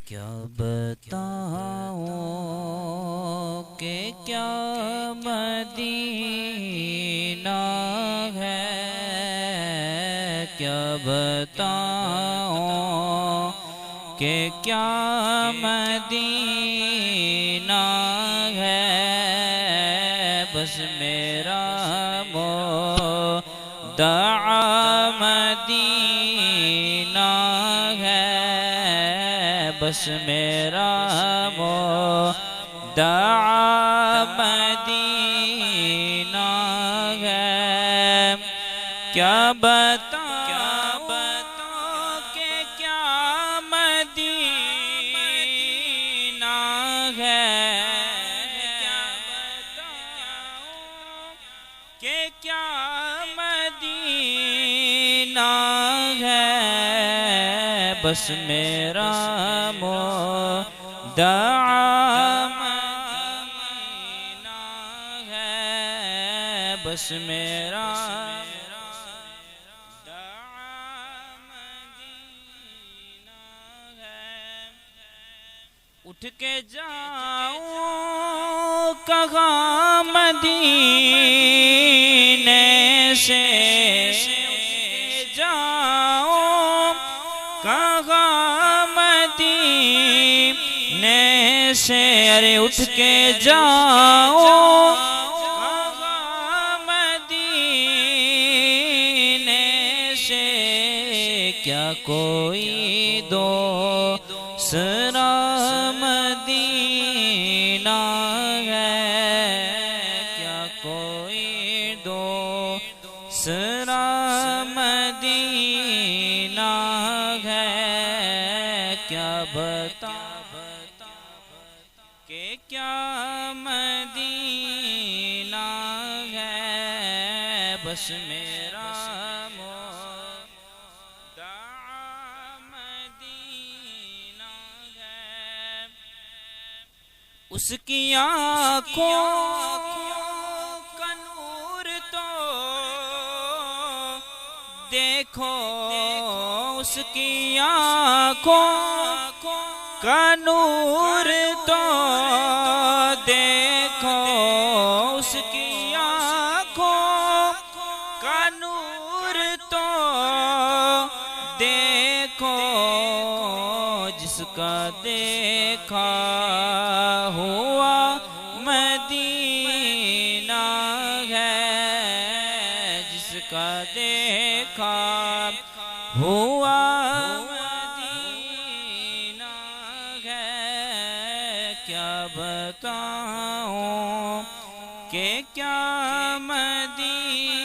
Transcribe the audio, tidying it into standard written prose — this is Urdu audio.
کیا بتاؤں کہ کیا مدینہ ہے، کیا بتاؤں کہ کیا مدینہ ہے، بس میرا مدعا مدینہ ہے، بس میرا مدعا مدینہ ہے۔ کیا بتاؤں کہ کیا مدینہ ہے، کیا بتاؤں کہ کیا مدینہ ہے، بس میرا مدعا مدینہ ہے، بس میرا مدعا مدینہ ہے۔ اٹھ کے جاؤں کہاں مدینے سے، جاؤں کہاں مدینے سے، ارے اٹھ کے جاؤں کہاں مدینے سے، کیا کوئی دوسرا مدینہ ہے، کیا کوئی دوسرا مدینہ ہے، کیا بتاؤں کہ کیا مدینہ ہے، بس میرا مدعا مدینہ ہے۔ اس کی آنکھوں کا نور تو دیکھو، اس کی آنکھوں کا نور تو دیکھو، اس کی آنکھوں کا نور تو دیکھو، جس کا دیکھا ہوا مدینہ ہے، جس کا دیکھا ہوا مدینہ ہے، کیا بتاؤں کہ کیا مدینہ